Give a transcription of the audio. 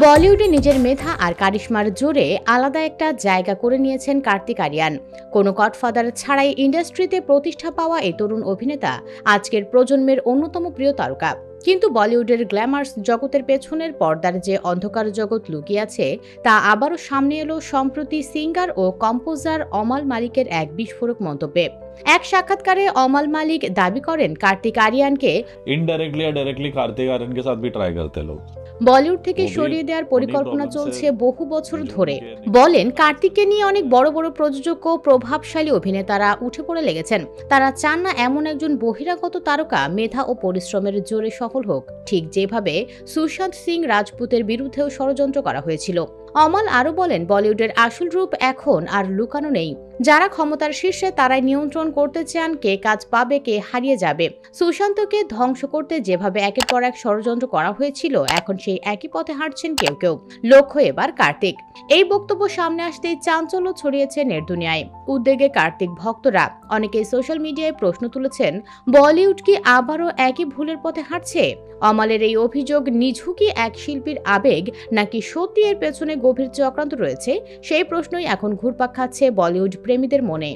বলিউডে নিজের মেধা আর কারিশমার জোরে আলাদা একটা জায়গা করে নিয়েছেন কার্তিক আরিয়ান। কোনো গডফাদার ছাড়াই ইন্ডাস্ট্রিতে প্রতিষ্ঠা পাওয়া এই তরুণ অভিনেতা আজকের প্রজন্মের অন্যতম প্রিয় তারকা। কিন্তু বলিউডের গ্ল্যামার্স জগতের পেছনের পর্দার যে অন্ধকার জগৎ লুকিয়ে আছে তা আবারও সামনে এলো সম্প্রতি সিঙ্গার ও কম্পোজার অমল মালিকের এক বিস্ফোরক মন্তব্যে। এক সাক্ষাৎকারে অমল মালিক দাবি করেন কার্তিক আরিয়ানকে इनडायरेक्टली या डायरेक्टली कार्तिक आर्यन के साथ भी ट्राई करते लोग। বলিউড থেকে সরিয়ে দেওয়ার পরিকল্পনা চলছে বহু বছর ধরে। বলেন কার্তিককে নিয়ে অনেক বড় বড় প্রযোজক ও প্রভাবশালী অভিনেতারা উঠে পড়ে লেগেছেন। তারা চান না এমন একজন বহিরাগত তারকা মেধা ও পরিশ্রমের জোরে সফল হোক, ঠিক যেভাবে সুশান্ত সিং রাজপুতের বিরুদ্ধেও ষড়যন্ত্র করা হয়েছিল। অমল আরও বলেন বলিউডের আসল রূপ এখন আর লুকানো নেই। যারা ক্ষমতার শীর্ষে তারাই নিয়ন্ত্রণ করতে চান কে কাজ পাবে কে হারিয়ে যাবে। সুশান্তকে ধ্বংস করতে যেভাবে একের পর এক ষড়যন্ত্র করা হয়েছিল এখন সেই একই পথে হাঁটছেন কেউ কেউ। লক্ষ্য এবার কার্তিক। এই বক্তব্য সামনে আসতেই চাঞ্চল্য ছড়িয়েছে নেট দুনিয়ায়। উদ্বেগে কার্তিক ভক্তরা অনেকে সোশ্যাল মিডিয়ায় প্রশ্ন তুলেছেন, বলিউড কি আবারও একই ভুলের পথে হাঁটছে? অমলের এই অভিযোগ নিঝুঁকি এক শিল্পীর আবেগ নাকি সত্যি এর পেছনে গভীর চক্রান্ত রয়েছে, সেই প্রশ্নই এখন ঘুরপাক খাচ্ছে বলিউড প্রেমীদের মনে।